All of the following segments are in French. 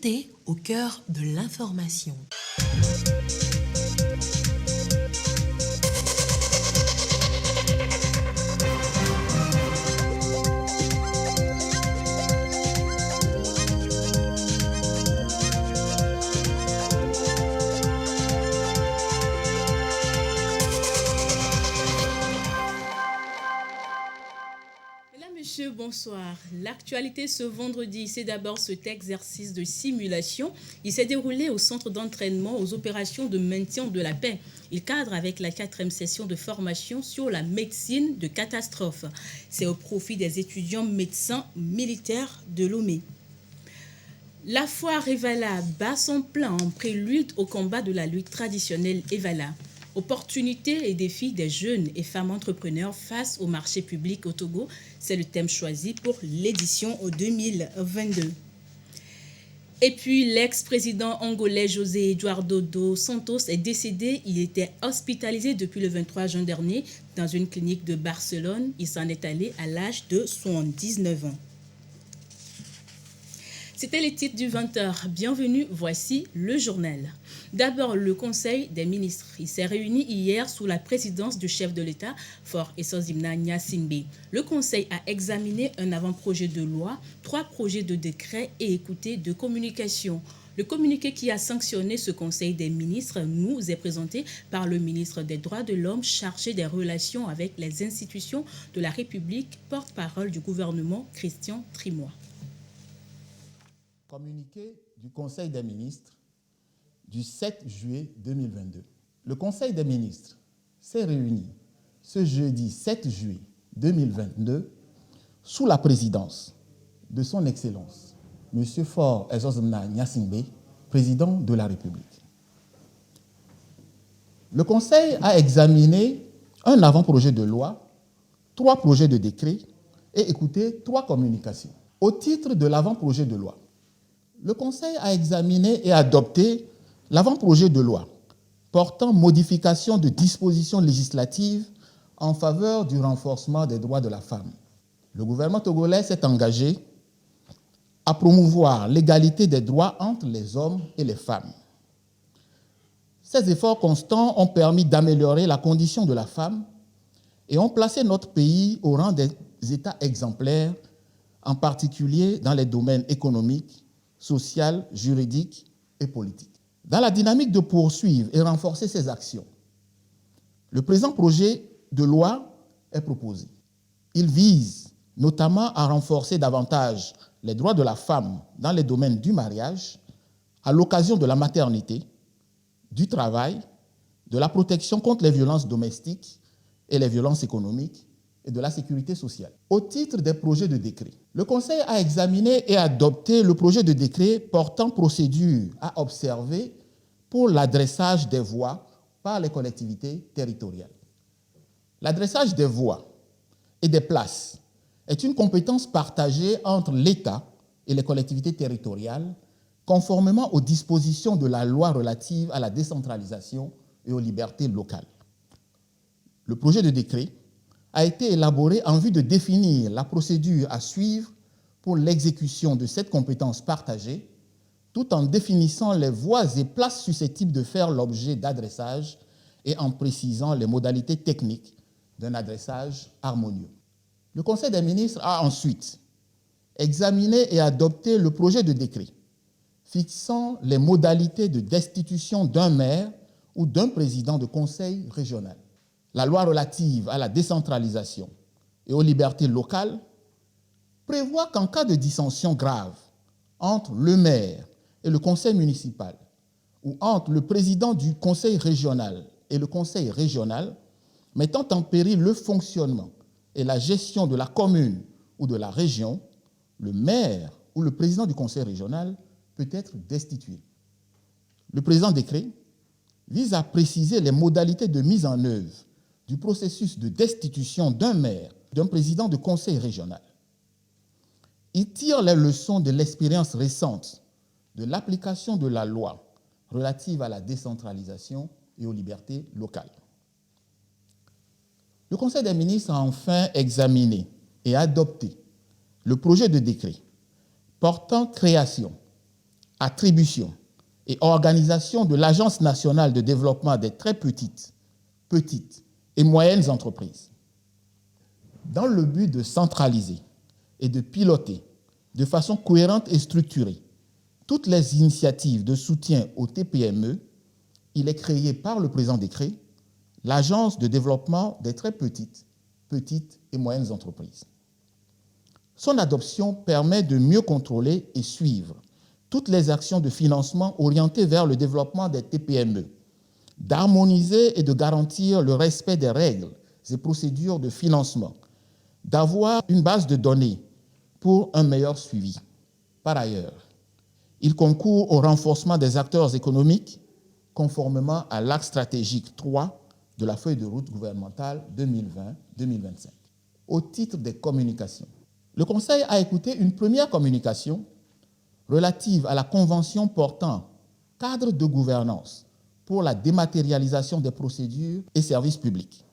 vérité au cœur de l'information. Monsieur, bonsoir. L'actualité ce vendredi, c'est d'abord cet exercice de simulation. Il s'est déroulé au centre d'entraînement aux opérations de maintien de la paix. Il cadre avec la 4e session de formation sur la médecine de catastrophe. C'est au profit des étudiants médecins militaires de Lomé. La foire Evala bat son plein en prélude au combat de la lutte traditionnelle Evala. Opportunités et défis des jeunes et femmes entrepreneurs face au marché public au Togo, c'est le thème choisi pour l'édition 2022. Et puis, l'ex-président angolais José Eduardo dos Santos est décédé. Il était hospitalisé depuis le 23 juin dernier dans une clinique de Barcelone. Il s'en est allé à l'âge de 79 ans. C'était les titres du 20h. Bienvenue, voici le journal. D'abord, le Conseil des ministres. Il s'est réuni hier sous la présidence du chef de l'État, Faure Essozimna Gnassingbé. Le Conseil a examiné un avant-projet de loi, 3 projets de décret et écouté de communication. Le communiqué qui a sanctionné ce Conseil des ministres nous est présenté par le ministre des Droits de l'Homme chargé des relations avec les institutions de la République, porte-parole du gouvernement, Christian Trimois. Communiqué du Conseil des ministres du 7 juillet 2022. Le Conseil des ministres s'est réuni ce jeudi 7 juillet 2022 sous la présidence de son Excellence, M. Faure Essozimna Gnassingbé, président de la République. Le Conseil a examiné un avant-projet de loi, 3 projets de décret et écouté 3 communications. Au titre de l'avant-projet de loi, le Conseil a examiné et adopté l'avant-projet de loi portant modification de dispositions législatives en faveur du renforcement des droits de la femme. Le gouvernement togolais s'est engagé à promouvoir l'égalité des droits entre les hommes et les femmes. Ces efforts constants ont permis d'améliorer la condition de la femme et ont placé notre pays au rang des États exemplaires, en particulier dans les domaines économiques, social, juridique et politique. Dans la dynamique de poursuivre et renforcer ces actions, le présent projet de loi est proposé. Il vise notamment à renforcer davantage les droits de la femme dans les domaines du mariage, à l'occasion de la maternité, du travail, de la protection contre les violences domestiques et les violences économiques, et de la sécurité sociale. Au titre des projets de décret, le Conseil a examiné et adopté le projet de décret portant procédure à observer pour l'adressage des voix par les collectivités territoriales. L'adressage des voix et des places est une compétence partagée entre l'État et les collectivités territoriales, conformément aux dispositions de la loi relative à la décentralisation et aux libertés locales. Le projet de décret a été élaboré en vue de définir la procédure à suivre pour l'exécution de cette compétence partagée, tout en définissant les voies et places susceptibles de faire l'objet d'adressage et en précisant les modalités techniques d'un adressage harmonieux. Le Conseil des ministres a ensuite examiné et adopté le projet de décret fixant les modalités de destitution d'un maire ou d'un président de conseil régional. La loi relative à la décentralisation et aux libertés locales prévoit qu'en cas de dissension grave entre le maire et le conseil municipal ou entre le président du conseil régional et le conseil régional, mettant en péril le fonctionnement et la gestion de la commune ou de la région, le maire ou le président du conseil régional peut être destitué. Le présent décret vise à préciser les modalités de mise en œuvre du processus de destitution d'un maire, d'un président de conseil régional. Il tire les leçons de l'expérience récente de l'application de la loi relative à la décentralisation et aux libertés locales. Le Conseil des ministres a enfin examiné et adopté le projet de décret portant création, attribution et organisation de l'Agence nationale de développement des très petites et moyennes entreprises. Dans le but de centraliser et de piloter de façon cohérente et structurée toutes les initiatives de soutien aux TPME, il est créé par le présent décret l'Agence de développement des très petites et moyennes entreprises. Son adoption permet de mieux contrôler et suivre toutes les actions de financement orientées vers le développement des TPME, d'harmoniser et de garantir le respect des règles et procédures de financement, d'avoir une base de données pour un meilleur suivi. Par ailleurs, il concourt au renforcement des acteurs économiques conformément à l'axe stratégique 3 de la feuille de route gouvernementale 2020-2025. Au titre des communications, le Conseil a écouté une première communication relative à la Convention portant cadre de gouvernance pour la dématérialisation des procédures et services publics.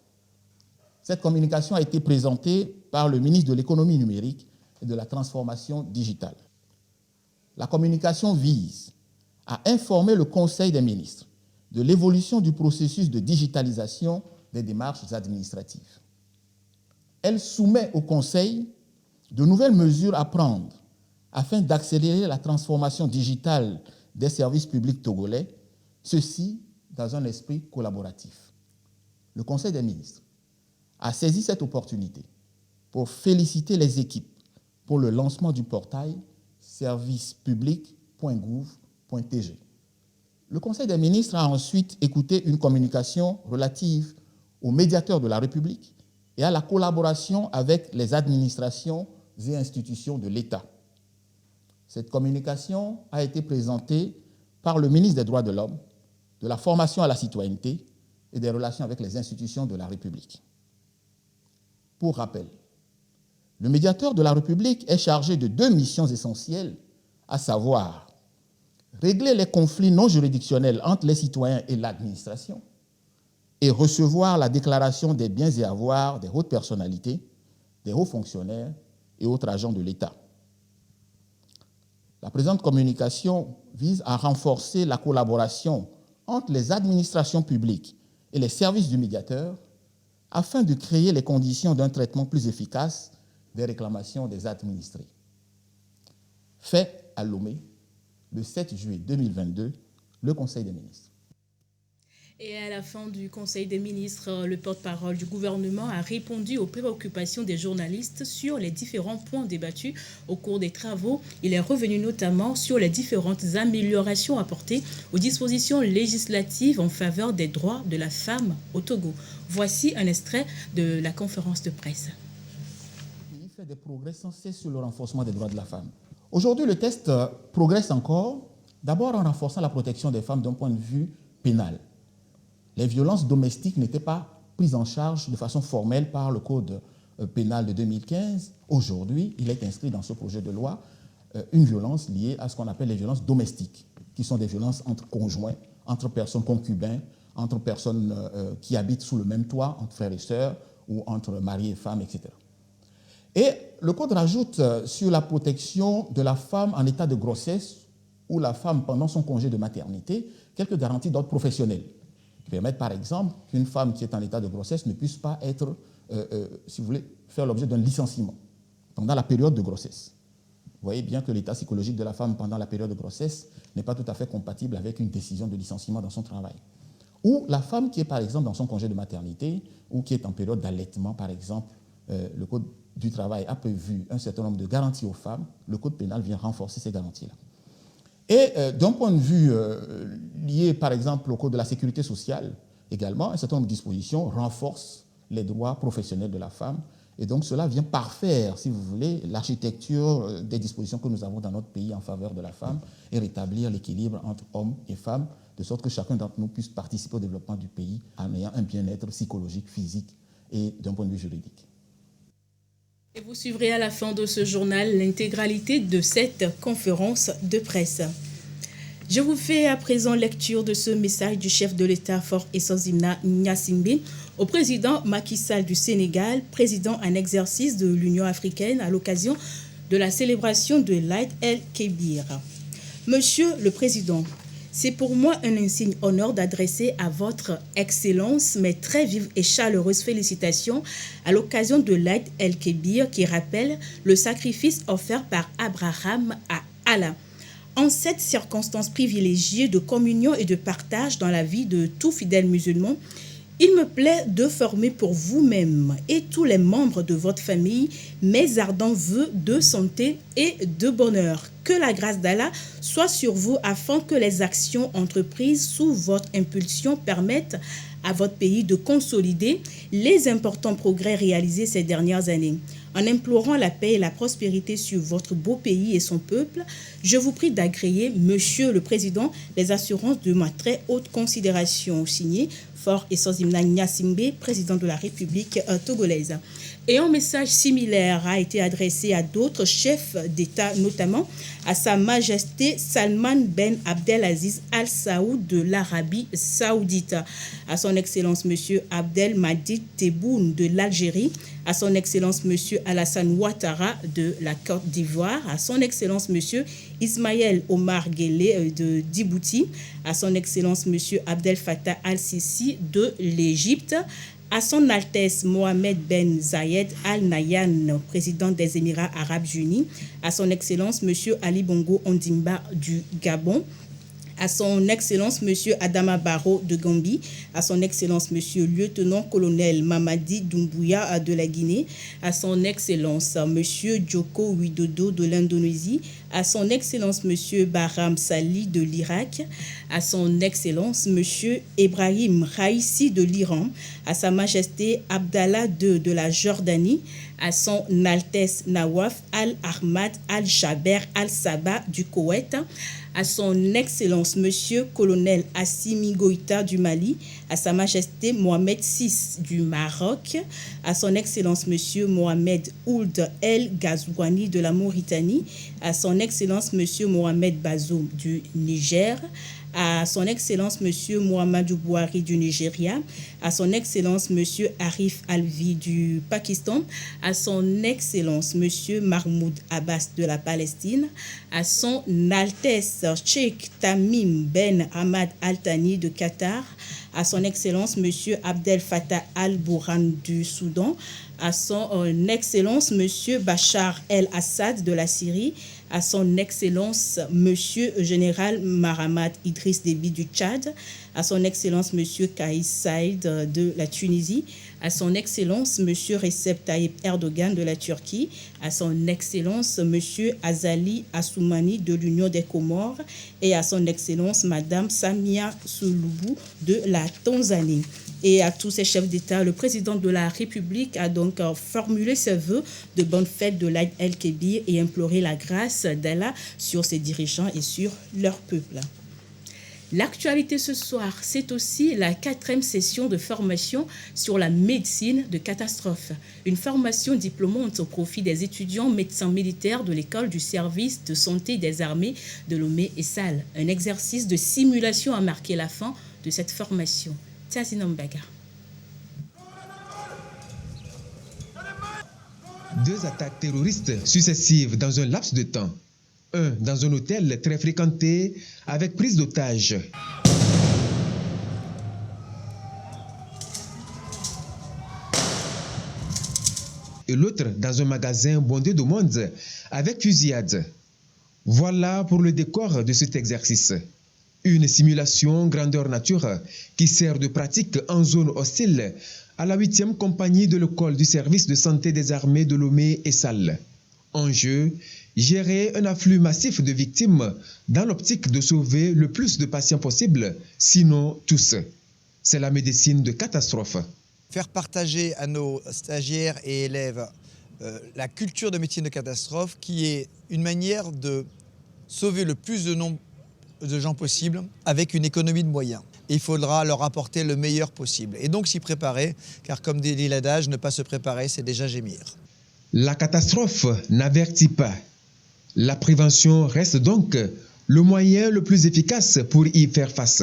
Cette communication a été présentée par le ministre de l'Économie numérique et de la Transformation digitale. La communication vise à informer le Conseil des ministres de l'évolution du processus de digitalisation des démarches administratives. Elle soumet au Conseil de nouvelles mesures à prendre afin d'accélérer la transformation digitale des services publics togolais, ceci dans un esprit collaboratif. Le Conseil des ministres a saisi cette opportunité pour féliciter les équipes pour le lancement du portail servicepublic.gouv.tg. Le Conseil des ministres a ensuite écouté une communication relative au médiateur de la République et à la collaboration avec les administrations et institutions de l'État. Cette communication a été présentée par le ministre des Droits de l'Homme, de la formation à la citoyenneté et des relations avec les institutions de la République. Pour rappel, le médiateur de la République est chargé de 2 missions essentielles, à savoir régler les conflits non juridictionnels entre les citoyens et l'administration et recevoir la déclaration des biens et avoirs des hautes personnalités, des hauts fonctionnaires et autres agents de l'État. La présente communication vise à renforcer la collaboration entre les administrations publiques et les services du médiateur afin de créer les conditions d'un traitement plus efficace des réclamations des administrés. Fait à Lomé, le 7 juillet 2022, le Conseil des ministres. Et à la fin du Conseil des ministres, le porte-parole du gouvernement a répondu aux préoccupations des journalistes sur les différents points débattus au cours des travaux. Il est revenu notamment sur les différentes améliorations apportées aux dispositions législatives en faveur des droits de la femme au Togo. Voici un extrait de la conférence de presse. Il fait des progrès sans cesse sur le renforcement des droits de la femme. Aujourd'hui, le texte progresse encore, d'abord en renforçant la protection des femmes d'un point de vue pénal. Les violences domestiques n'étaient pas prises en charge de façon formelle par le Code pénal de 2015. Aujourd'hui, il est inscrit dans ce projet de loi une violence liée à ce qu'on appelle les violences domestiques, qui sont des violences entre conjoints, entre personnes concubins, entre personnes qui habitent sous le même toit, entre frères et sœurs, ou entre mari et femme, etc. Et le Code rajoute sur la protection de la femme en état de grossesse ou la femme pendant son congé de maternité quelques garanties d'ordre professionnel qui permettent par exemple qu'une femme qui est en état de grossesse ne puisse pas être, si vous voulez, faire l'objet d'un licenciement pendant la période de grossesse. Vous voyez bien que l'état psychologique de la femme pendant la période de grossesse n'est pas tout à fait compatible avec une décision de licenciement dans son travail. Ou la femme qui est par exemple dans son congé de maternité ou qui est en période d'allaitement par exemple, le Code du travail a prévu un certain nombre de garanties aux femmes, le Code pénal vient renforcer ces garanties-là. Et d'un point de vue lié par exemple au Code de la sécurité sociale, également, un certain nombre de dispositions renforcent les droits professionnels de la femme. Et donc cela vient parfaire, si vous voulez, l'architecture des dispositions que nous avons dans notre pays en faveur de la femme et rétablir l'équilibre entre hommes et femmes, de sorte que chacun d'entre nous puisse participer au développement du pays en ayant un bien-être psychologique, physique et d'un point de vue juridique. Et vous suivrez à la fin de ce journal l'intégralité de cette conférence de presse. Je vous fais à présent lecture de ce message du chef de l'État Faure Essanzimna Gnassingbé au président Macky Sall du Sénégal, président en exercice de l'Union africaine à l'occasion de la célébration de l'Aïd el-Kébir. Monsieur le Président, c'est pour moi un insigne honneur d'adresser à votre Excellence mes très vives et chaleureuses félicitations à l'occasion de l'Aïd el-Kébir qui rappelle le sacrifice offert par Abraham à Allah. En cette circonstance privilégiée de communion et de partage dans la vie de tout fidèle musulman, il me plaît de former pour vous-même et tous les membres de votre famille mes ardents vœux de santé et de bonheur. Que la grâce d'Allah soit sur vous afin que les actions entreprises sous votre impulsion permettent à votre pays de consolider les importants progrès réalisés ces dernières années. En implorant la paix et la prospérité sur votre beau pays et son peuple, je vous prie d'agréer, Monsieur le Président, les assurances de ma très haute considération. Signé Faure Essozimna Gnassingbé, président de la République togolaise. Et un message similaire a été adressé à d'autres chefs d'État, notamment à Sa Majesté Salman Ben Abdelaziz Al Saoud de l'Arabie Saoudite, à son Excellence Monsieur Abdelmadjid Tebboune de l'Algérie, à son Excellence Monsieur Alassane Ouattara de la Côte d'Ivoire, à son Excellence Monsieur Ismaël Omar Guelleh de Djibouti, à son Excellence Monsieur Abdel Fattah Al-Sisi de l'Égypte, à son Altesse Mohamed Ben Zayed Al Nahyan, président des Émirats Arabes Unis, à son Excellence Monsieur Ali Bongo Ondimba du Gabon, à son Excellence Monsieur Adama Barrow de Gambie, à son Excellence Monsieur Lieutenant-colonel Mamadi Doumbouya de la Guinée, à son Excellence Monsieur Joko Widodo de l'Indonésie, à son Excellence Monsieur Bahram Salih de l'Irak, à son Excellence Monsieur Ibrahim Raisi de l'Iran, à Sa Majesté Abdallah II de la Jordanie, à son Altesse Nawaf Al-Ahmad Al-Jaber Al-Sabah du Koweït, à son Excellence Monsieur Colonel Assimi Goïta du Mali, à Sa Majesté Mohamed VI du Maroc, à son Excellence Monsieur Mohamed Ould El Ghazouani de la Mauritanie, à son Excellence Monsieur Mohamed Bazoum du Niger, à son Excellence Monsieur Muhammadu Buhari du Nigeria, à son Excellence Monsieur Arif Alvi du Pakistan, à son Excellence Monsieur Mahmoud Abbas de la Palestine, à son Altesse Cheikh Tamim Ben Hamad Al Thani de Qatar, à son Excellence Monsieur Abdel Fattah Al-Burhan du Soudan, à son Excellence Monsieur Bachar El-Assad de la Syrie, à son Excellence Monsieur Général Mahamat Idriss Déby du Tchad, à son Excellence Monsieur Kais Saïd de la Tunisie, à son Excellence Monsieur Recep Tayyip Erdogan de la Turquie, à son Excellence Monsieur Azali Assoumani de l'Union des Comores et à son Excellence Madame Samia Suluhu de la Tanzanie. Et à tous ces chefs d'État, le président de la République a donc formulé ses vœux de bonne fête de l'Aïd el-Kébir et imploré la grâce d'Allah sur ses dirigeants et sur leur peuple. L'actualité ce soir, c'est aussi la 4e session de formation sur la médecine de catastrophe. Une formation diplômante au profit des étudiants médecins militaires de l'école du service de santé des armées de Lomé et Sal. Un exercice de simulation a marqué la fin de cette formation. Tsazinombaga. 2 attaques terroristes successives dans un laps de temps. Un dans un hôtel très fréquenté avec prise d'otages. Et l'autre dans un magasin bondé de monde avec fusillade. Voilà pour le décor de cet exercice. Une simulation grandeur nature qui sert de pratique en zone hostile à la 8e compagnie de l'école du service de santé des armées de Lomé et Sal. Enjeu, gérer un afflux massif de victimes dans l'optique de sauver le plus de patients possible, sinon tous. C'est la médecine de catastrophe. Faire partager à nos stagiaires et élèves la culture de médecine de catastrophe qui est une manière de sauver le plus de nombre de gens possible avec une économie de moyens. Et il faudra leur apporter le meilleur possible. Et donc s'y préparer, car comme dit l'adage, ne pas se préparer, c'est déjà gémir. La catastrophe n'avertit pas. La prévention reste donc le moyen le plus efficace pour y faire face.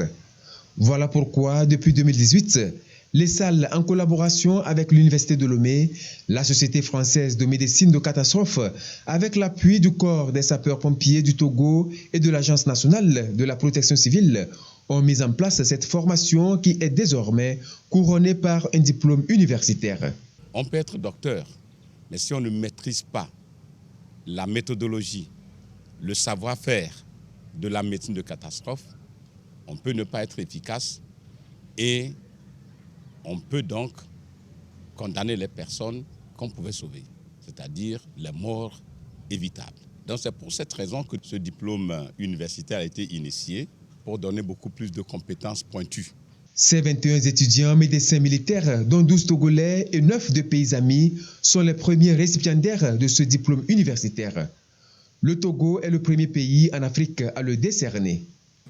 Voilà pourquoi, depuis 2018, Les salles, en collaboration avec l'Université de Lomé, la Société française de médecine de catastrophe, avec l'appui du corps des sapeurs-pompiers du Togo et de l'Agence nationale de la protection civile, ont mis en place cette formation qui est désormais couronnée par un diplôme universitaire. On peut être docteur, mais si on ne maîtrise pas la méthodologie, le savoir-faire de la médecine de catastrophe, on peut ne pas être efficace et on peut donc condamner les personnes qu'on pouvait sauver, c'est-à-dire les morts évitables. Donc c'est pour cette raison que ce diplôme universitaire a été initié pour donner beaucoup plus de compétences pointues. Ces 21 étudiants médecins militaires, dont 12 Togolais et 9 de pays amis, sont les premiers récipiendaires de ce diplôme universitaire. Le Togo est le premier pays en Afrique à le décerner.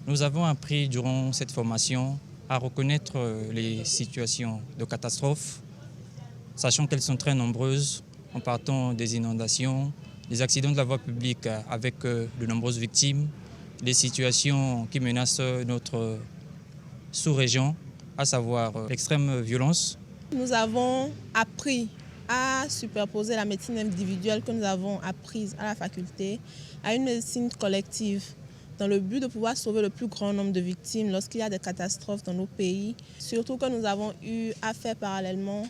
Nous avons appris durant cette formation à reconnaître les situations de catastrophe, sachant qu'elles sont très nombreuses, en partant des inondations, des accidents de la voie publique avec de nombreuses victimes, des situations qui menacent notre sous-région, à savoir l'extrême violence. Nous avons appris à superposer la médecine individuelle que nous avons apprise à la faculté à une médecine collective, dans le but de pouvoir sauver le plus grand nombre de victimes lorsqu'il y a des catastrophes dans nos pays. Surtout que nous avons eu à faire parallèlement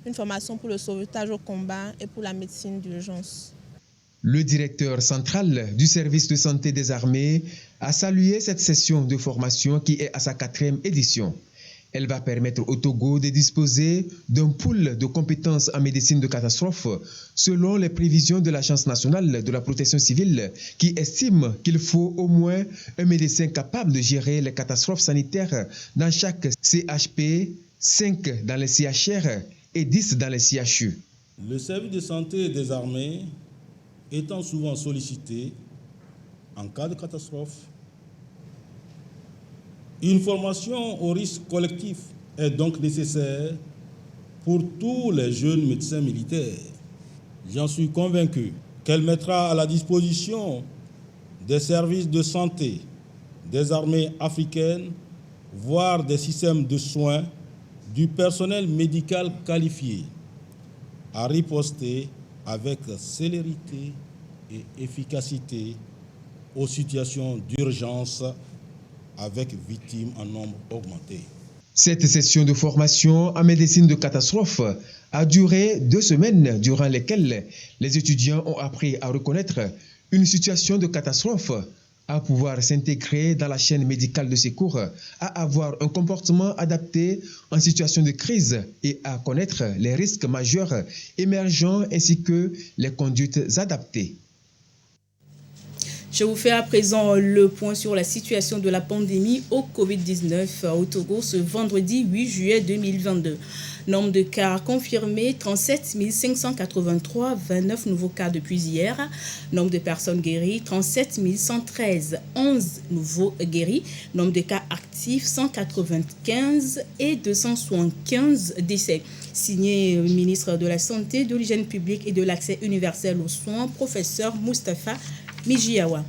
une formation pour le sauvetage au combat et pour la médecine d'urgence. Le directeur central du service de santé des armées a salué cette session de formation qui est à sa 4e édition. Elle va permettre au Togo de disposer d'un pool de compétences en médecine de catastrophe selon les prévisions de l'Agence nationale de la protection civile qui estime qu'il faut au moins un médecin capable de gérer les catastrophes sanitaires dans chaque CHP, 5 dans les CHR et 10 dans les CHU. Le service de santé des armées étant souvent sollicité en cas de catastrophe, une formation au risque collectif est donc nécessaire pour tous les jeunes médecins militaires. J'en suis convaincu qu'elle mettra à la disposition des services de santé des armées africaines, voire des systèmes de soins, du personnel médical qualifié, à riposter avec célérité et efficacité aux situations d'urgence avec victimes en nombre augmenté. Cette session de formation en médecine de catastrophe a duré 2 semaines durant lesquelles les étudiants ont appris à reconnaître une situation de catastrophe, à pouvoir s'intégrer dans la chaîne médicale de secours, à avoir un comportement adapté en situation de crise et à connaître les risques majeurs émergents ainsi que les conduites adaptées. Je vous fais à présent le point sur la situation de la pandémie au Covid-19 au Togo ce vendredi 8 juillet 2022. Nombre de cas confirmés, 37 583, 29 nouveaux cas depuis hier. Nombre de personnes guéries, 37 113, 11 nouveaux guéris. Nombre de cas actifs, 195 et 275 décès. Signé ministre de la Santé, de l'Hygiène publique et de l'Accès universel aux soins, professeur Moustapha Mijiawa.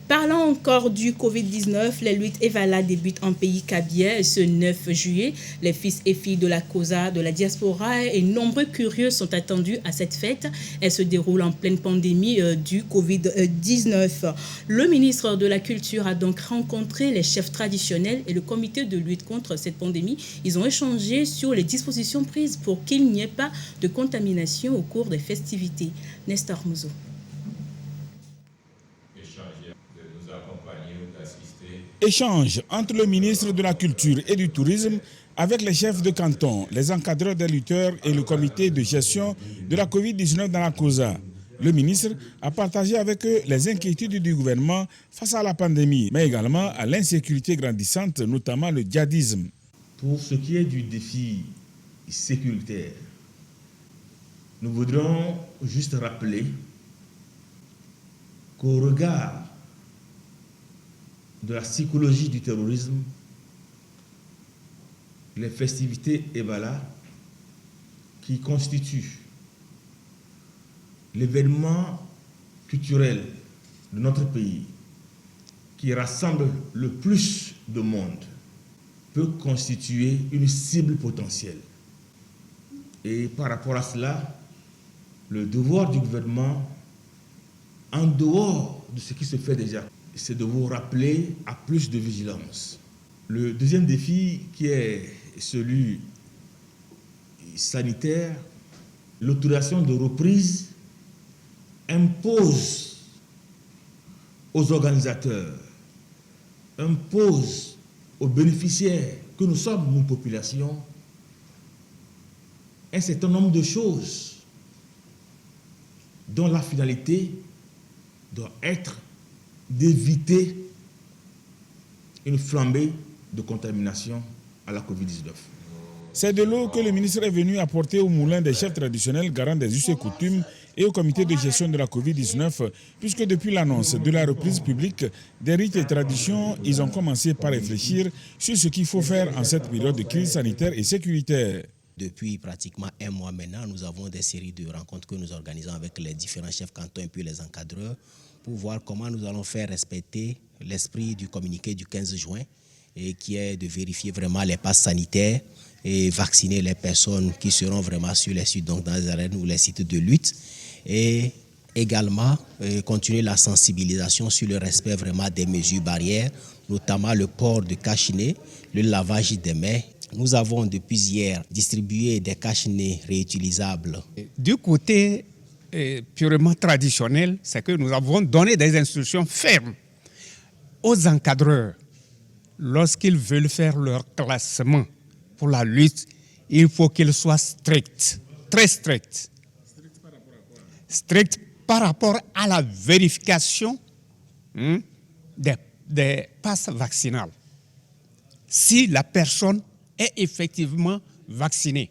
Parlant encore du Covid-19, les luttes Evala débutent en pays kabyle ce 9 juillet. Les fils et filles de la COSA, de la diaspora et nombreux curieux sont attendus à cette fête. Elle se déroule en pleine pandémie du Covid-19. Le ministre de la Culture a donc rencontré les chefs traditionnels et le comité de lutte contre cette pandémie. Ils ont échangé sur les dispositions prises pour qu'il n'y ait pas de contamination au cours des festivités. Nestor Mouzo. Échange entre le ministre de la Culture et du Tourisme avec les chefs de canton, les encadreurs des lutteurs et le comité de gestion de la Covid-19 dans la COSA. Le ministre a partagé avec eux les inquiétudes du gouvernement face à la pandémie, mais également à l'insécurité grandissante, notamment le djihadisme. Pour ce qui est du défi sécuritaire, nous voudrions juste rappeler qu'au regard de la psychologie du terrorisme, les festivités Evala, qui constituent l'événement culturel de notre pays, qui rassemble le plus de monde, peut constituer une cible potentielle. Et par rapport à cela, le devoir du gouvernement, en dehors de ce qui se fait déjà, c'est de vous rappeler à plus de vigilance. Le deuxième défi, qui est celui sanitaire, l'autorisation de reprise impose aux organisateurs, impose aux bénéficiaires que nous sommes, nous, population, un certain nombre de choses dont la finalité doit être d'éviter une flambée de contamination à la Covid-19. C'est de l'eau que le ministre est venu apporter au moulin des chefs traditionnels garants des us et coutumes et au comité de gestion de la Covid-19, puisque depuis l'annonce de la reprise publique des rites et traditions, ils ont commencé par réfléchir sur ce qu'il faut faire en cette période de crise sanitaire et sécuritaire. Depuis pratiquement un mois maintenant, nous avons des séries de rencontres que nous organisons avec les différents chefs cantons et puis les encadreurs pour voir comment nous allons faire respecter l'esprit du communiqué du 15 juin et qui est de vérifier vraiment les passes sanitaires et vacciner les personnes qui seront vraiment sur les sites, donc dans les arènes ou les sites de lutte, et également continuer la sensibilisation sur le respect vraiment des mesures barrières, notamment le port de cache-nez, le lavage des mains. Nous avons depuis hier distribué des cache-nez réutilisables. Du côté purement traditionnel, c'est que nous avons donné des instructions fermes aux encadreurs. Lorsqu'ils veulent faire leur classement pour la lutte, il faut qu'ils soient stricts, très stricts. Stricts par rapport à la vérification des passes vaccinales. Si la personne est effectivement vaccinée.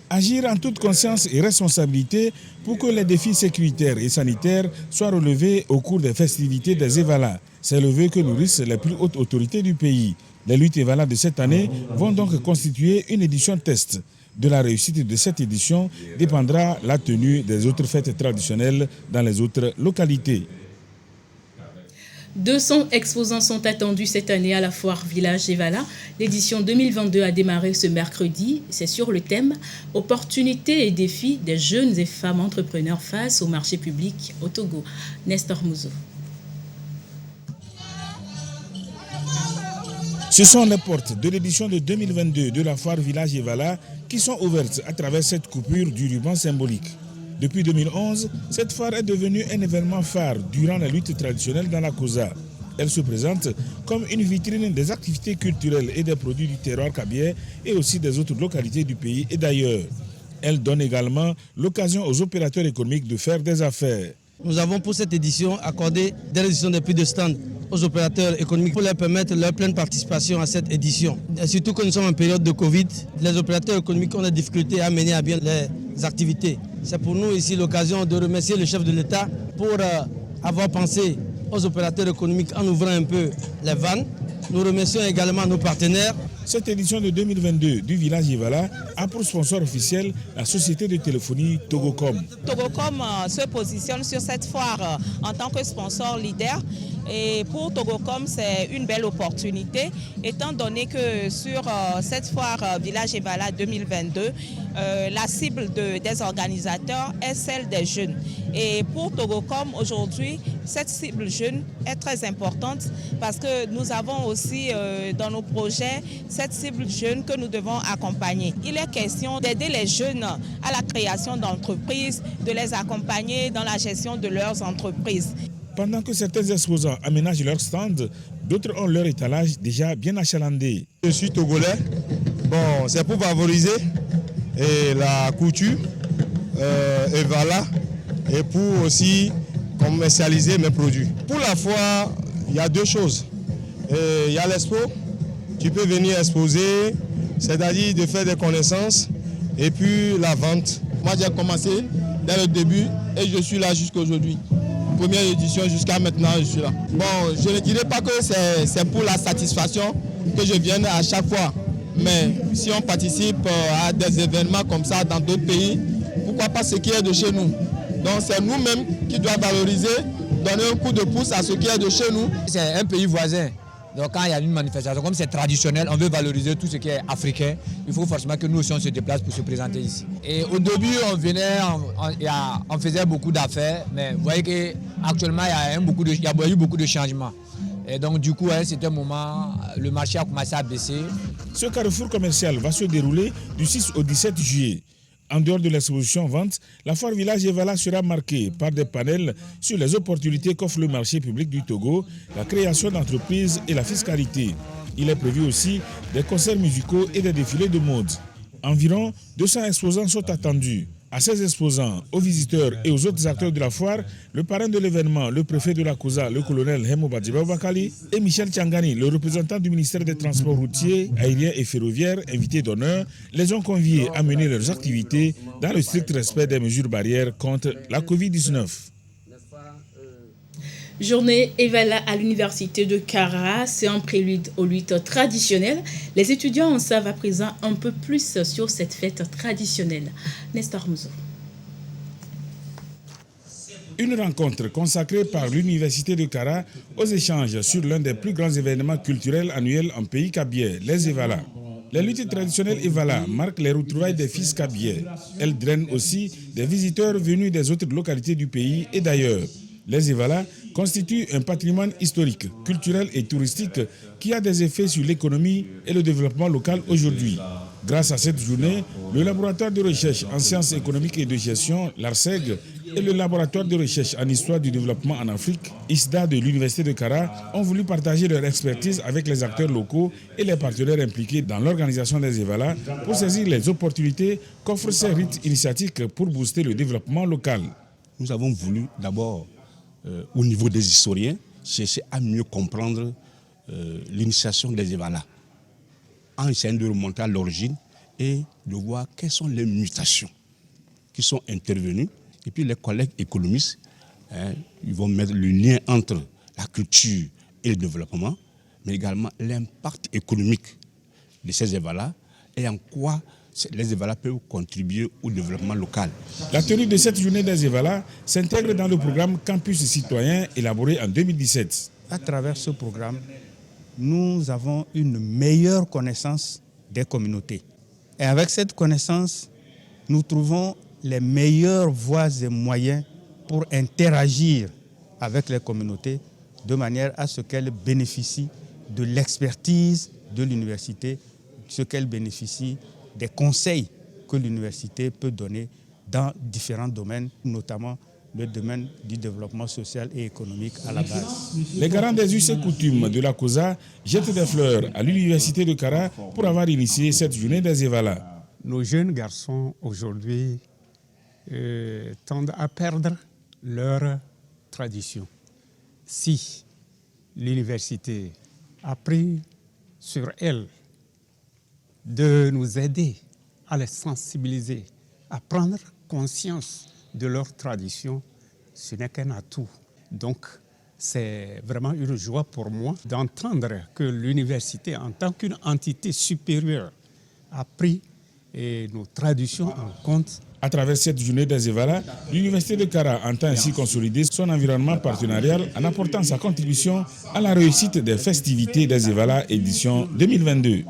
Agir en toute conscience et responsabilité pour que les défis sécuritaires et sanitaires soient relevés au cours des festivités des EVALA. C'est le vœu que nourrissent les plus hautes autorités du pays. Les luttes EVALA de cette année vont donc constituer une édition test. De la réussite de cette édition dépendra la tenue des autres fêtes traditionnelles dans les autres localités. 200 exposants sont attendus cette année à la foire Village EVALA. L'édition 2022 a démarré ce mercredi. C'est sur le thème « Opportunités et défis des jeunes et femmes entrepreneurs face au marché public au Togo ». Nestor Mouzo. Ce sont les portes de l'édition de 2022 de la foire Village EVALA qui sont ouvertes à travers cette coupure du ruban symbolique. Depuis 2011, cette foire est devenue un événement phare durant la lutte traditionnelle dans la Kosa. Elle se présente comme une vitrine des activités culturelles et des produits du terroir kabyé et aussi des autres localités du pays et d'ailleurs. Elle donne également l'occasion aux opérateurs économiques de faire des affaires. Nous avons pour cette édition accordé des réductions de prix de stand aux opérateurs économiques pour leur permettre leur pleine participation à cette édition. Et surtout que nous sommes en période de Covid, les opérateurs économiques ont des difficultés à mener à bien les activités. C'est pour nous ici l'occasion de remercier le chef de l'État pour avoir pensé aux opérateurs économiques en ouvrant un peu les vannes. Nous remercions également nos partenaires. Cette édition de 2022 du Village EVALA a pour sponsor officiel la société de téléphonie Togocom. Togocom se positionne sur cette foire en tant que sponsor leader. Et pour Togocom, c'est une belle opportunité, étant donné que sur cette foire Village EVALA 2022, la cible des organisateurs est celle des jeunes. Et pour Togocom, aujourd'hui, cette cible jeune est très importante parce que nous avons aussi dans nos projets cette cible jeune que nous devons accompagner. Il est question d'aider les jeunes à la création d'entreprises, de les accompagner dans la gestion de leurs entreprises. Pendant que certains exposants aménagent leur stand, d'autres ont leur étalage déjà bien achalandé. Je suis togolais. Bon, c'est pour favoriser la couture EVALA et pour aussi commercialiser mes produits. Pour la foire, il y a deux choses. Il y a l'expo, tu peux venir exposer, c'est-à-dire de faire des connaissances, et puis la vente. Moi, j'ai commencé dès le début et je suis là jusqu'à aujourd'hui. Première édition jusqu'à maintenant, je suis là. Bon, je ne dirais pas que c'est pour la satisfaction que je viens à chaque fois. Mais si on participe à des événements comme ça dans d'autres pays, pourquoi pas ce qui est de chez nous? Donc c'est nous-mêmes qui doivent valoriser, donner un coup de pouce à ce qui est de chez nous. C'est un pays voisin. Donc quand il y a une manifestation, comme c'est traditionnel, on veut valoriser tout ce qui est africain, il faut forcément que nous aussi on se déplace pour se présenter ici. Et au début, on venait, on faisait beaucoup d'affaires, mais vous voyez qu'actuellement, il y a eu beaucoup de changements. Et donc du coup, à un certain moment, le marché a commencé à baisser. Ce carrefour commercial va se dérouler du 6 au 17 juillet. En dehors de l'exposition vente, la foire Village Evala sera marquée par des panels sur les opportunités qu'offre le marché public du Togo, la création d'entreprises et la fiscalité. Il est prévu aussi des concerts musicaux et des défilés de mode. Environ 200 exposants sont attendus. À ces exposants, aux visiteurs et aux autres acteurs de la foire, le parrain de l'événement, le préfet de la COSA, le colonel Hemo Badjiba Bakali, et Michel Tchangani, le représentant du ministère des Transports routiers, aériens et ferroviaires, invités d'honneur, les ont conviés à mener leurs activités dans le strict respect des mesures barrières contre la Covid-19. Journée Evala à l'université de Kara, c'est un prélude aux luttes traditionnelles. Les étudiants en savent à présent un peu plus sur cette fête traditionnelle. Nestor Mouzo. Une rencontre consacrée par l'université de Kara aux échanges sur l'un des plus grands événements culturels annuels en pays kabyais, les Evala. Les luttes traditionnelles Evala marquent les retrouvailles des fils kabyais. Elles drainent aussi des visiteurs venus des autres localités du pays et d'ailleurs. Les Evala constituent un patrimoine historique, culturel et touristique qui a des effets sur l'économie et le développement local aujourd'hui. Grâce à cette journée, le laboratoire de recherche en sciences économiques et de gestion, l'ARSEG, et le laboratoire de recherche en histoire du développement en Afrique, ISDA de l'université de Kara, ont voulu partager leur expertise avec les acteurs locaux et les partenaires impliqués dans l'organisation des Evala pour saisir les opportunités qu'offrent ces rites initiatiques pour booster le développement local. Nous avons voulu d'abord au niveau des historiens, chercher à mieux comprendre l'initiation des Evala, en essayant de remonter à l'origine et de voir quelles sont les mutations qui sont intervenues. Et puis les collègues économistes, ils vont mettre le lien entre la culture et le développement, mais également l'impact économique de ces Evala et en quoi les Evala peuvent contribuer au développement local. La tenue de cette journée des Evala s'intègre dans le programme Campus citoyen élaboré en 2017. À travers ce programme, nous avons une meilleure connaissance des communautés. Et avec cette connaissance, nous trouvons les meilleures voies et moyens pour interagir avec les communautés de manière à ce qu'elles bénéficient de l'expertise de l'université, ce qu'elles bénéficient des conseils que l'université peut donner dans différents domaines, notamment le domaine du développement social et économique à la base. Les garants des us et coutumes de la COSA jettent des fleurs à l'université de Kara pour avoir initié cette journée des Evala. Nos jeunes garçons aujourd'hui tendent à perdre leur tradition. Si l'université a pris sur elle de nous aider à les sensibiliser, à prendre conscience de leur tradition, ce n'est qu'un atout. Donc, c'est vraiment une joie pour moi d'entendre que l'université, en tant qu'une entité supérieure, a pris nos traditions en compte. À travers cette journée des Evala, l'université de Kara entend ainsi consolider son environnement partenarial en apportant sa contribution à la réussite des festivités des Evala édition 2022.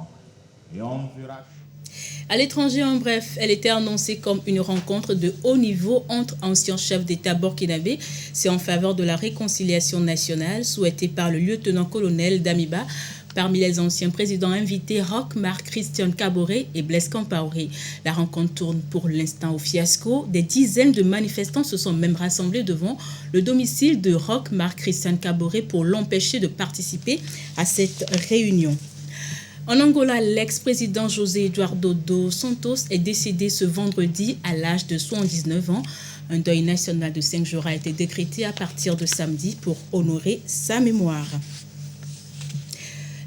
À l'étranger, en bref, elle était annoncée comme une rencontre de haut niveau entre anciens chefs d'État burkinabés. C'est en faveur de la réconciliation nationale souhaitée par le lieutenant-colonel Damiba. Parmi les anciens présidents invités, Roch Marc Christian Kaboré et Blaise Compaoré. La rencontre tourne pour l'instant au fiasco. Des dizaines de manifestants se sont même rassemblés devant le domicile de Roch Marc Christian Kaboré pour l'empêcher de participer à cette réunion. En Angola, l'ex-président José Eduardo dos Santos est décédé ce vendredi à l'âge de 79 ans. Un deuil national de 5 jours a été décrété à partir de samedi pour honorer sa mémoire.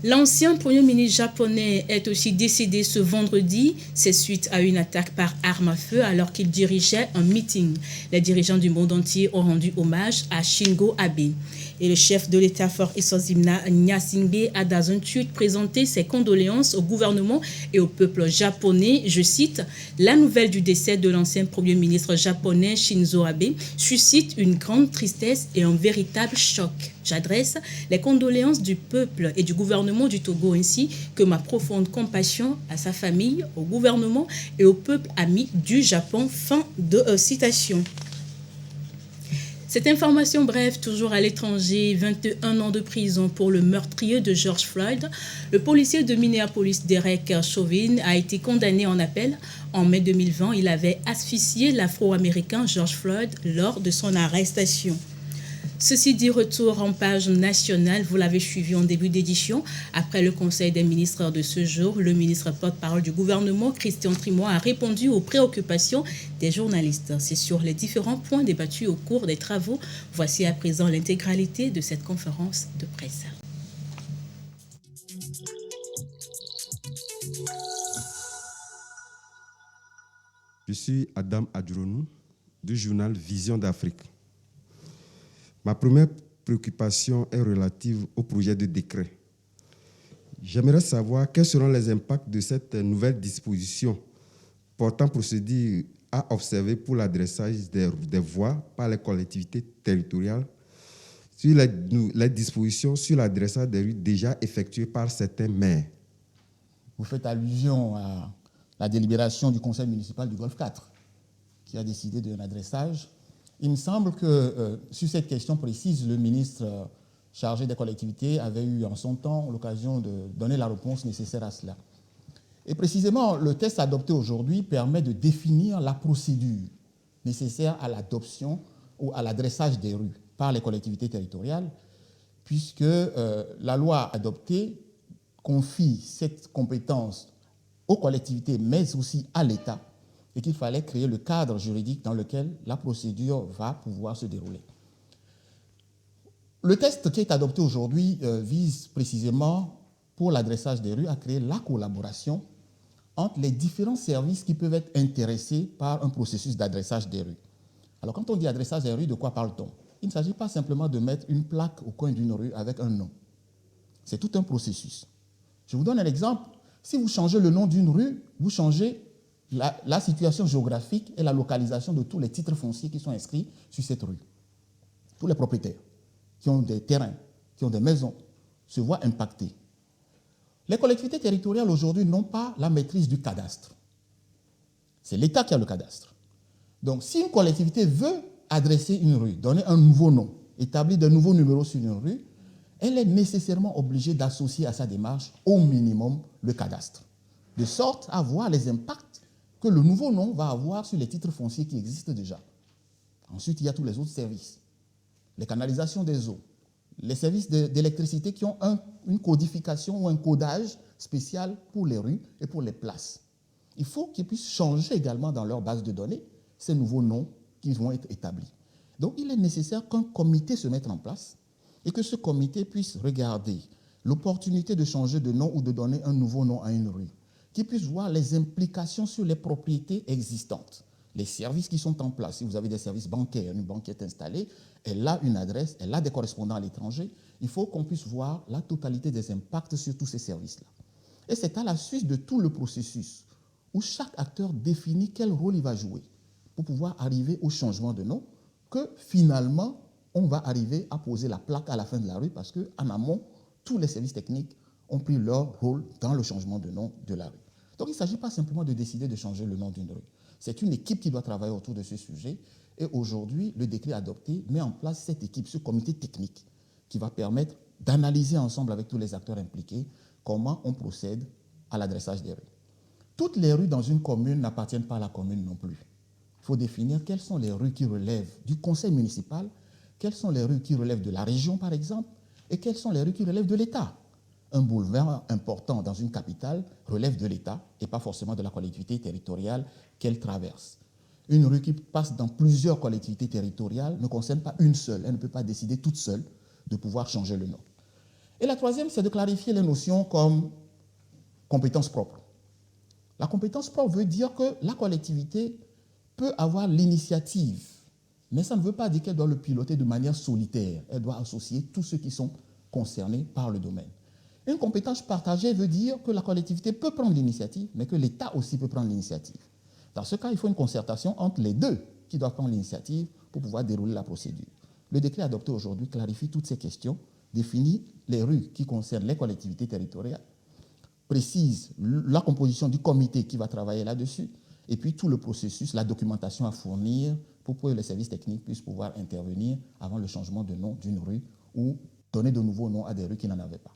L'ancien Premier ministre japonais est aussi décédé ce vendredi. C'est suite à une attaque par arme à feu alors qu'il dirigeait un meeting. Les dirigeants du monde entier ont rendu hommage à Shinzo Abe. Et le chef de l'État, Faure Eswazimana Gnassingbé, a dans un tweet présenté ses condoléances au gouvernement et au peuple japonais. Je cite, « La nouvelle du décès de l'ancien Premier ministre japonais Shinzo Abe suscite une grande tristesse et un véritable choc. J'adresse les condoléances du peuple et du gouvernement du Togo ainsi que ma profonde compassion à sa famille, au gouvernement et au peuple ami du Japon. » Fin de citation. Cette information brève, toujours à l'étranger, 21 ans de prison pour le meurtrier de George Floyd. Le policier de Minneapolis, Derek Chauvin, a été condamné en appel. En mai 2020, il avait asphyxié l'Afro-Américain George Floyd lors de son arrestation. Ceci dit, retour en page nationale, vous l'avez suivi en début d'édition. Après le Conseil des ministres de ce jour, le ministre porte-parole du gouvernement, Christian Trimoy, a répondu aux préoccupations des journalistes. C'est sur les différents points débattus au cours des travaux. Voici à présent l'intégralité de cette conférence de presse. Je suis Adam Adjouronou du journal Vision d'Afrique. Ma première préoccupation est relative au projet de décret. J'aimerais savoir quels seront les impacts de cette nouvelle disposition portant procédure à observer pour l'adressage des voix par les collectivités territoriales sur les dispositions sur l'adressage des rues déjà effectuées par certains maires. Vous faites allusion à la délibération du conseil municipal du Golfe 4 qui a décidé d'un adressage. Il me semble que sur cette question précise, le ministre chargé des collectivités avait eu en son temps l'occasion de donner la réponse nécessaire à cela. Et précisément, le texte adopté aujourd'hui permet de définir la procédure nécessaire à l'adoption ou à l'adressage des rues par les collectivités territoriales, puisque la loi adoptée confie cette compétence aux collectivités, mais aussi à l'État, et qu'il fallait créer le cadre juridique dans lequel la procédure va pouvoir se dérouler. Le texte qui est adopté aujourd'hui vise précisément, pour l'adressage des rues, à créer la collaboration entre les différents services qui peuvent être intéressés par un processus d'adressage des rues. Alors, quand on dit adressage des rues, de quoi parle-t-on? Il ne s'agit pas simplement de mettre une plaque au coin d'une rue avec un nom. C'est tout un processus. Je vous donne un exemple. Si vous changez le nom d'une rue, vous changez la situation géographique et la localisation de tous les titres fonciers qui sont inscrits sur cette rue. Tous les propriétaires qui ont des terrains, qui ont des maisons, se voient impactés. Les collectivités territoriales aujourd'hui n'ont pas la maîtrise du cadastre. C'est l'État qui a le cadastre. Donc, si une collectivité veut adresser une rue, donner un nouveau nom, établir de nouveaux numéros sur une rue, elle est nécessairement obligée d'associer à sa démarche au minimum le cadastre, de sorte à voir les impacts que le nouveau nom va avoir sur les titres fonciers qui existent déjà. Ensuite, il y a tous les autres services, les canalisations des eaux, les services d'électricité qui ont une codification ou un codage spécial pour les rues et pour les places. Il faut qu'ils puissent changer également dans leur base de données ces nouveaux noms qui vont être établis. Donc, il est nécessaire qu'un comité se mette en place et que ce comité puisse regarder l'opportunité de changer de nom ou de donner un nouveau nom à une rue, qui puisse voir les implications sur les propriétés existantes, les services qui sont en place. Si vous avez des services bancaires, une banque est installée, elle a une adresse, elle a des correspondants à l'étranger, il faut qu'on puisse voir la totalité des impacts sur tous ces services-là. Et c'est à la suite de tout le processus où chaque acteur définit quel rôle il va jouer pour pouvoir arriver au changement de nom que finalement, on va arriver à poser la plaque à la fin de la rue parce qu'en amont, tous les services techniques ont pris leur rôle dans le changement de nom de la rue. Donc, il ne s'agit pas simplement de décider de changer le nom d'une rue. C'est une équipe qui doit travailler autour de ce sujet. Et aujourd'hui, le décret adopté met en place cette équipe, ce comité technique, qui va permettre d'analyser ensemble avec tous les acteurs impliqués comment on procède à l'adressage des rues. Toutes les rues dans une commune n'appartiennent pas à la commune non plus. Il faut définir quelles sont les rues qui relèvent du conseil municipal, quelles sont les rues qui relèvent de la région, par exemple, et quelles sont les rues qui relèvent de l'État. Un boulevard important dans une capitale relève de l'État et pas forcément de la collectivité territoriale qu'elle traverse. Une rue qui passe dans plusieurs collectivités territoriales ne concerne pas une seule. Elle ne peut pas décider toute seule de pouvoir changer le nom. Et la troisième, c'est de clarifier les notions comme compétence propre. La compétence propre veut dire que la collectivité peut avoir l'initiative Mais ça ne veut pas dire qu'elle doit le piloter de manière solitaire. Elle doit associer tous ceux qui sont concernés par le domaine. Une compétence partagée veut dire que la collectivité peut prendre l'initiative, mais que l'État aussi peut prendre l'initiative. Dans ce cas, il faut une concertation entre les deux qui doivent prendre l'initiative pour pouvoir dérouler la procédure. Le décret adopté aujourd'hui clarifie toutes ces questions, définit les rues qui concernent les collectivités territoriales, précise la composition du comité qui va travailler là-dessus, et puis tout le processus, la documentation à fournir pour que les services techniques puissent pouvoir intervenir avant le changement de nom d'une rue ou donner de nouveaux noms à des rues qui n'en avaient pas.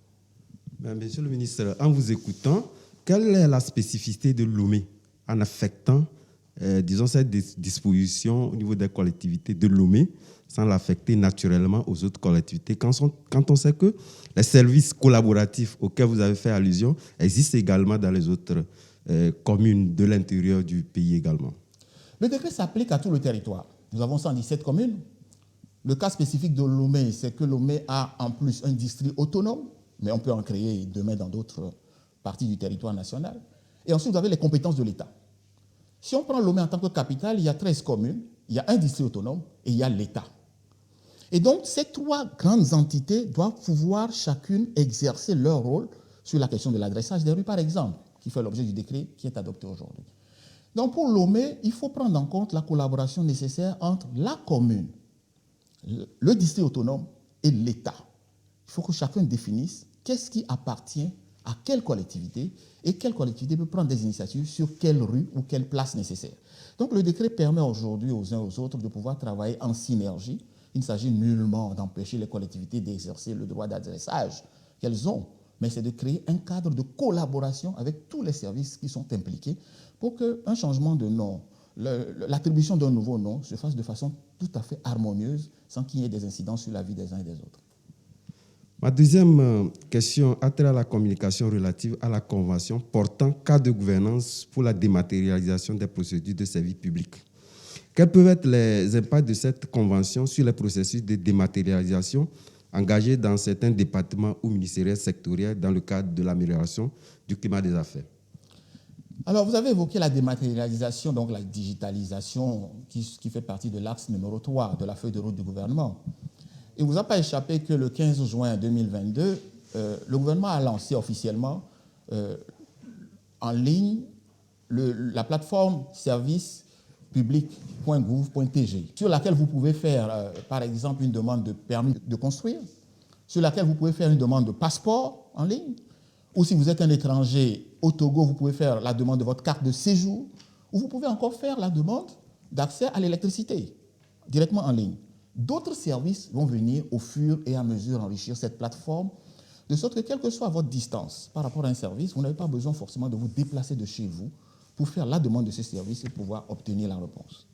Monsieur le ministre, en vous écoutant, quelle est la spécificité de Lomé en affectant, disons, cette disposition au niveau des collectivités de Lomé sans l'affecter naturellement aux autres collectivités, quand on sait que les services collaboratifs auxquels vous avez fait allusion existent également dans les autres communes de l'intérieur du pays également? Le décret s'applique à tout le territoire. Nous avons 117 communes. Le cas spécifique de Lomé, c'est que Lomé a en plus un district autonome, mais on peut en créer demain dans d'autres parties du territoire national. Et ensuite, vous avez les compétences de l'État. Si on prend Lomé en tant que capitale, il y a 13 communes, il y a un district autonome et il y a l'État. Et donc, ces trois grandes entités doivent pouvoir chacune exercer leur rôle sur la question de l'adressage des rues, par exemple, qui fait l'objet du décret qui est adopté aujourd'hui. Donc, pour Lomé, il faut prendre en compte la collaboration nécessaire entre la commune, le district autonome et l'État. Il faut que chacun définisse qu'est-ce qui appartient à quelle collectivité et quelle collectivité peut prendre des initiatives sur quelle rue ou quelle place nécessaire. Donc le décret permet aujourd'hui aux uns aux autres de pouvoir travailler en synergie. Il ne s'agit nullement d'empêcher les collectivités d'exercer le droit d'adressage qu'elles ont, mais c'est de créer un cadre de collaboration avec tous les services qui sont impliqués pour qu'un changement de nom, l'attribution d'un nouveau nom se fasse de façon tout à fait harmonieuse sans qu'il y ait des incidences sur la vie des uns et des autres. Ma deuxième question a trait à la communication relative à la Convention portant cadre de gouvernance pour la dématérialisation des procédures de services publics. Quels peuvent être les impacts de cette convention sur les processus de dématérialisation engagés dans certains départements ou ministériels sectoriels dans le cadre de l'amélioration du climat des affaires? Alors, vous avez évoqué la dématérialisation, donc la digitalisation qui fait partie de l'axe numéro 3 de la feuille de route du gouvernement. Il ne vous a pas échappé que le 15 juin 2022, le gouvernement a lancé officiellement en ligne la plateforme servicepublic.gouv.tg, sur laquelle vous pouvez faire, par exemple, une demande de permis de construire, sur laquelle vous pouvez faire une demande de passeport en ligne, ou si vous êtes un étranger au Togo, vous pouvez faire la demande de votre carte de séjour, ou vous pouvez encore faire la demande d'accès à l'électricité directement en ligne. D'autres services vont venir au fur et à mesure enrichir cette plateforme, de sorte que quelle que soit votre distance par rapport à un service, vous n'avez pas besoin forcément de vous déplacer de chez vous pour faire la demande de ce service et pouvoir obtenir la réponse.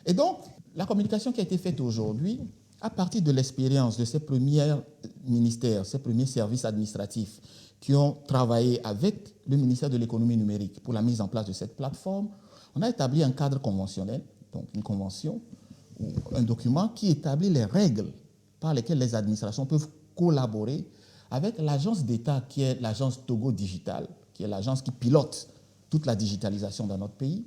Et donc, la communication qui a été faite aujourd'hui, à partir de l'expérience de ces premiers ministères, ces premiers services administratifs qui ont travaillé avec le ministère de l'économie numérique pour la mise en place de cette plateforme, on a établi un cadre conventionnel, donc une convention, un document qui établit les règles par lesquelles les administrations peuvent collaborer avec l'agence d'État qui est l'agence Togo Digital, qui est l'agence qui pilote toute la digitalisation dans notre pays,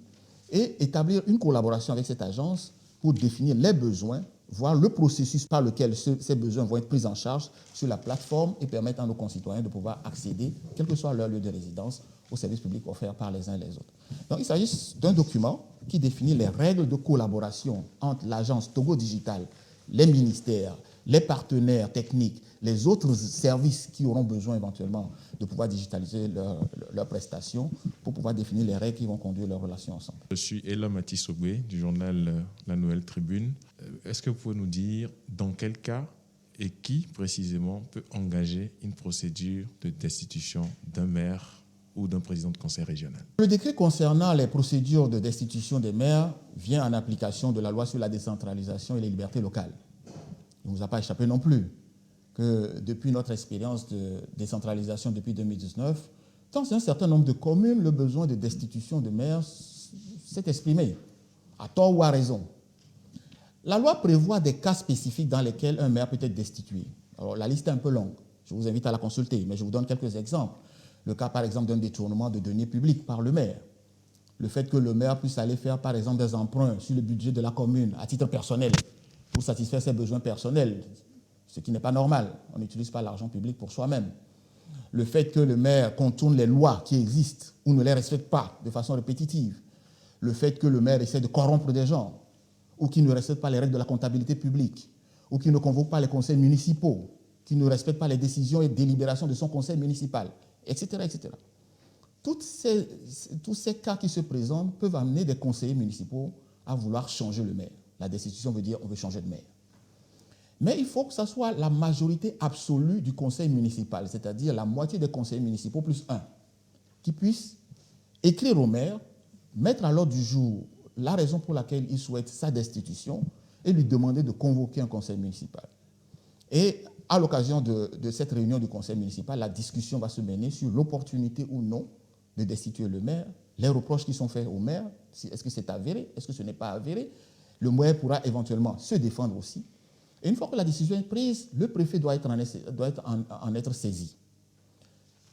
et établir une collaboration avec cette agence pour définir les besoins, voir le processus par lequel ces besoins vont être pris en charge sur la plateforme et permettre à nos concitoyens de pouvoir accéder, quel que soit leur lieu de résidence, aux services publics offerts par les uns et les autres. Donc il s'agit d'un document qui définit les règles de collaboration entre l'agence Togo Digital, les ministères, les partenaires techniques, les autres services qui auront besoin éventuellement de pouvoir digitaliser leurs prestations pour pouvoir définir les règles qui vont conduire leurs relations ensemble. Je suis Ella Matissogwe du journal La Nouvelle Tribune. Est-ce que vous pouvez nous dire dans quel cas et qui précisément peut engager une procédure de destitution d'un maire ou d'un président de conseil régional? Le décret concernant les procédures de destitution des maires vient en application de la loi sur la décentralisation et les libertés locales. Il ne vous a pas échappé non plus que depuis notre expérience de décentralisation depuis 2019, dans un certain nombre de communes, le besoin de destitution de maires s'est exprimé, à tort ou à raison. La loi prévoit des cas spécifiques dans lesquels un maire peut être destitué. Alors, la liste est un peu longue. Je vous invite à la consulter, mais je vous donne quelques exemples. Le cas, par exemple, d'un détournement de deniers publics par le maire. Le fait que le maire puisse aller faire, par exemple, des emprunts sur le budget de la commune à titre personnel pour satisfaire ses besoins personnels, ce qui n'est pas normal. On n'utilise pas l'argent public pour soi-même. Le fait que le maire contourne les lois qui existent ou ne les respecte pas de façon répétitive. Le fait que le maire essaie de corrompre des gens ou qui ne respecte pas les règles de la comptabilité publique ou qui ne convoque pas les conseils municipaux, qui ne respecte pas les décisions et délibérations de son conseil municipal, etc. etc. Tous ces cas qui se présentent peuvent amener des conseillers municipaux à vouloir changer le maire. La destitution veut dire on veut changer de maire. Mais il faut que ce soit la majorité absolue du conseil municipal, c'est-à-dire la moitié des conseillers municipaux plus un, qui puisse écrire au maire, mettre à l'ordre du jour la raison pour laquelle il souhaite sa destitution et lui demander de convoquer un conseil municipal. Et à l'occasion de cette réunion du conseil municipal, la discussion va se mener sur l'opportunité ou non de destituer le maire, les reproches qui sont faits au maire, est-ce que c'est avéré, est-ce que ce n'est pas avéré. Le maire pourra éventuellement se défendre aussi. Et une fois que la décision est prise, le préfet doit en être saisi.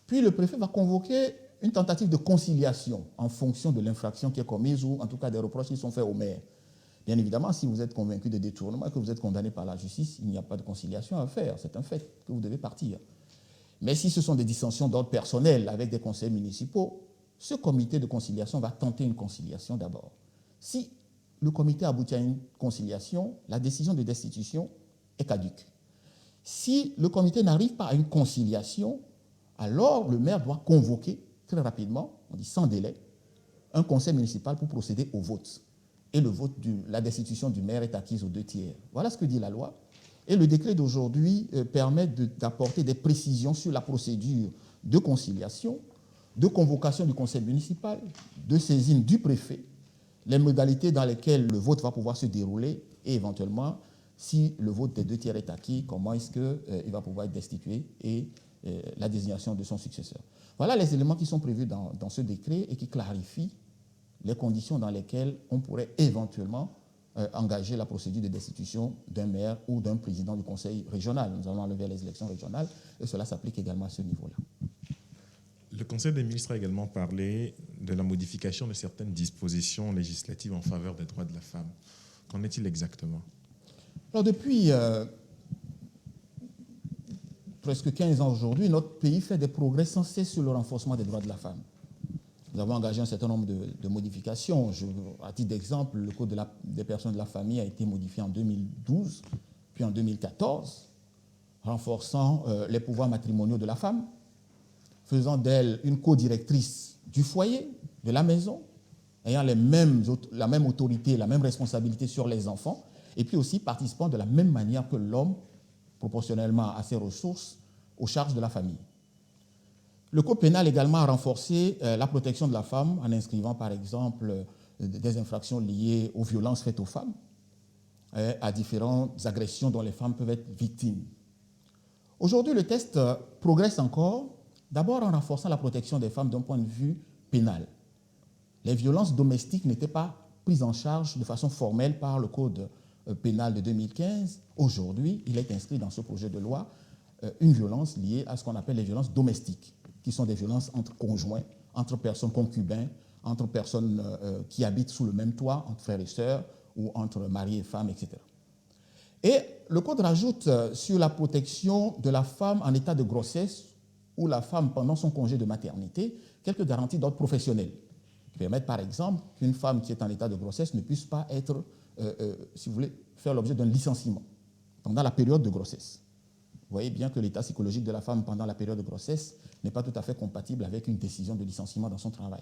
Puis le préfet va convoquer une tentative de conciliation en fonction de l'infraction qui est commise ou en tout cas des reproches qui sont faits au maire. Bien évidemment, si vous êtes convaincu de détournement et que vous êtes condamné par la justice, il n'y a pas de conciliation à faire. C'est un fait que vous devez partir. Mais si ce sont des dissensions d'ordre personnel avec des conseils municipaux, ce comité de conciliation va tenter une conciliation d'abord. Si le comité aboutit à une conciliation, la décision de destitution est caduque. Si le comité n'arrive pas à une conciliation, alors le maire doit convoquer très rapidement, on dit sans délai, un conseil municipal pour procéder au vote. Et le vote, la destitution du maire est acquise aux 2/3. Voilà ce que dit la loi. Et le décret d'aujourd'hui permet d'apporter des précisions sur la procédure de conciliation, de convocation du conseil municipal, de saisine du préfet, les modalités dans lesquelles le vote va pouvoir se dérouler et éventuellement, si le vote des 2/3 est acquis, comment est-ce qu'il va pouvoir être destitué et la désignation de son successeur. Voilà les éléments qui sont prévus dans ce décret et qui clarifient les conditions dans lesquelles on pourrait éventuellement engager la procédure de destitution d'un maire ou d'un président du conseil régional. Nous allons enlever les élections régionales et cela s'applique également à ce niveau-là. Le Conseil des ministres a également parlé de la modification de certaines dispositions législatives en faveur des droits de la femme. Qu'en est-il exactement? Alors depuis presque 15 ans aujourd'hui, notre pays fait des progrès sans cesse sur le renforcement des droits de la femme. Nous avons engagé un certain nombre de modifications. À titre d'exemple, le Code des personnes de la famille a été modifié en 2012, puis en 2014, renforçant les pouvoirs matrimoniaux de la femme, faisant d'elle une co-directrice du foyer, de la maison, ayant la même autorité, la même responsabilité sur les enfants, et puis aussi participant de la même manière que l'homme, proportionnellement à ses ressources, aux charges de la famille. Le Code pénal également a renforcé la protection de la femme en inscrivant par exemple des infractions liées aux violences faites aux femmes, à différentes agressions dont les femmes peuvent être victimes. Aujourd'hui, le texte progresse encore, d'abord en renforçant la protection des femmes d'un point de vue pénal. Les violences domestiques n'étaient pas prises en charge de façon formelle par le Code pénal de 2015. Aujourd'hui, il est inscrit dans ce projet de loi une violence liée à ce qu'on appelle les violences domestiques, qui sont des violences entre conjoints, entre personnes concubins, entre personnes qui habitent sous le même toit, entre frères et sœurs, ou entre mari et femme, etc. Et le Code rajoute sur la protection de la femme en état de grossesse ou la femme pendant son congé de maternité quelques garanties d'ordre professionnel qui permettent par exemple qu'une femme qui est en état de grossesse ne puisse pas être, si vous voulez, faire l'objet d'un licenciement pendant la période de grossesse. Vous voyez bien que l'état psychologique de la femme pendant la période de grossesse n'est pas tout à fait compatible avec une décision de licenciement dans son travail.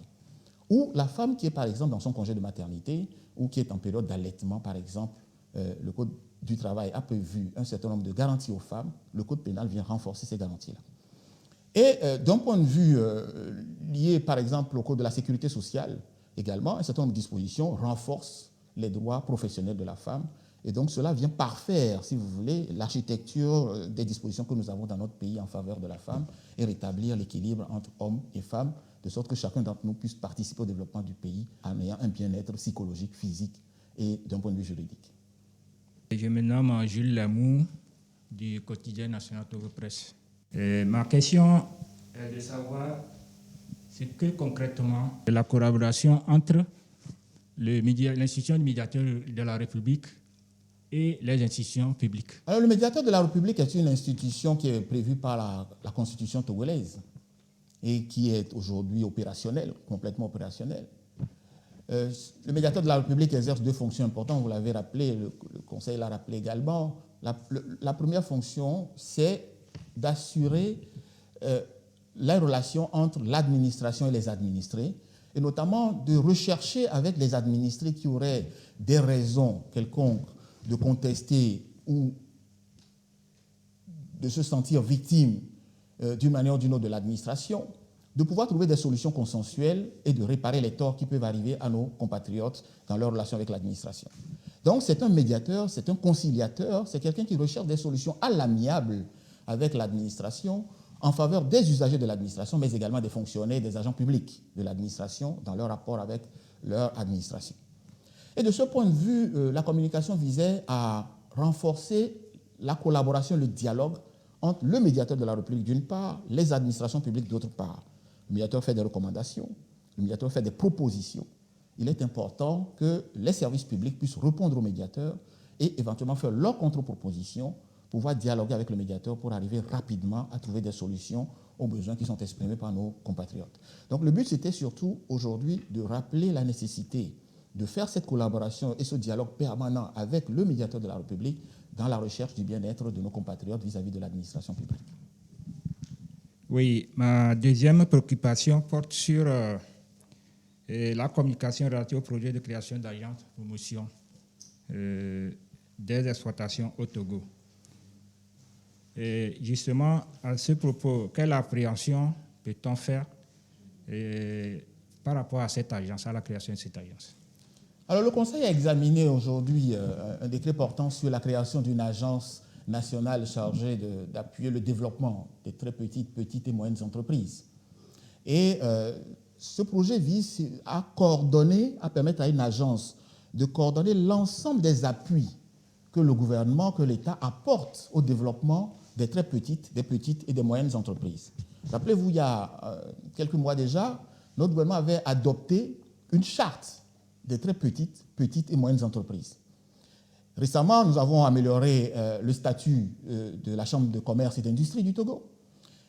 Ou la femme qui est par exemple dans son congé de maternité ou qui est en période d'allaitement par exemple, le Code du travail a prévu un certain nombre de garanties aux femmes, le Code pénal vient renforcer ces garanties-là. Et d'un point de vue lié par exemple au Code de la sécurité sociale, également, un certain nombre de dispositions renforcent les droits professionnels de la femme. Et donc cela vient parfaire, si vous voulez, l'architecture des dispositions que nous avons dans notre pays en faveur de la femme et rétablir l'équilibre entre hommes et femmes, de sorte que chacun d'entre nous puisse participer au développement du pays en ayant un bien-être psychologique, physique et d'un point de vue juridique. Je me nomme Jules Lamour du quotidien national Togo Presse. Ma question est de savoir c'est que concrètement, la collaboration entre l'institution du médiateur de la République et les institutions publiques. Alors, le médiateur de la République est une institution qui est prévue par la Constitution togolaise et qui est aujourd'hui opérationnelle, complètement opérationnelle. Le médiateur de la République exerce deux fonctions importantes, vous l'avez rappelé, le Conseil l'a rappelé également. La première fonction, c'est d'assurer la relation entre l'administration et les administrés, et notamment de rechercher avec les administrés qui auraient des raisons quelconques de contester ou de se sentir victime d'une manière ou d'une autre de l'administration, de pouvoir trouver des solutions consensuelles et de réparer les torts qui peuvent arriver à nos compatriotes dans leur relation avec l'administration. Donc c'est un médiateur, c'est un conciliateur, c'est quelqu'un qui recherche des solutions à l'amiable avec l'administration en faveur des usagers de l'administration, mais également des fonctionnaires, des agents publics de l'administration dans leur rapport avec leur administration. Et de ce point de vue, la communication visait à renforcer la collaboration, le dialogue entre le médiateur de la République d'une part, les administrations publiques d'autre part. Le médiateur fait des recommandations, le médiateur fait des propositions. Il est important que les services publics puissent répondre au médiateur et éventuellement faire leurs contre-propositions, pouvoir dialoguer avec le médiateur pour arriver rapidement à trouver des solutions aux besoins qui sont exprimés par nos compatriotes. Donc le but, c'était surtout aujourd'hui de rappeler la nécessité de faire cette collaboration et ce dialogue permanent avec le médiateur de la République dans la recherche du bien-être de nos compatriotes vis-à-vis de l'administration publique. Oui, ma deuxième préoccupation porte sur la communication relative au projet de création d'agences de promotion des exploitations au Togo. Et justement, à ce propos, quelle appréhension peut-on faire par rapport à cette agence, à la création de cette agence? Alors, le Conseil a examiné aujourd'hui un décret portant sur la création d'une agence nationale chargée d'appuyer le développement des très petites et moyennes entreprises. Et ce projet vise à coordonner, à permettre à une agence de coordonner l'ensemble des appuis que le gouvernement, que l'État apporte au développement des très petites et des moyennes entreprises. Rappelez-vous, il y a quelques mois déjà, notre gouvernement avait adopté une charte des très petites et moyennes entreprises. Récemment, nous avons amélioré le statut de la Chambre de commerce et d'industrie du Togo.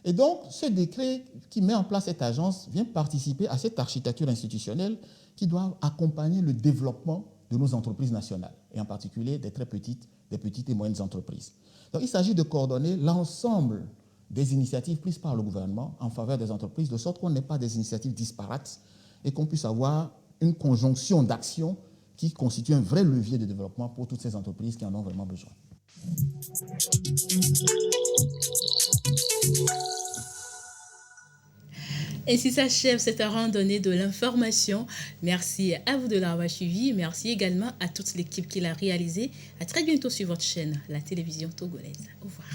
Et donc, ce décret qui met en place cette agence vient participer à cette architecture institutionnelle qui doit accompagner le développement de nos entreprises nationales, et en particulier des petites et moyennes entreprises. Donc, il s'agit de coordonner l'ensemble des initiatives prises par le gouvernement en faveur des entreprises, de sorte qu'on n'ait pas des initiatives disparates et qu'on puisse avoir une conjonction d'actions qui constitue un vrai levier de développement pour toutes ces entreprises qui en ont vraiment besoin. Ainsi s'achève cette randonnée de l'information. Merci à vous de l'avoir suivi. Merci également à toute l'équipe qui l'a réalisé. À très bientôt sur votre chaîne, la télévision togolaise. Au revoir.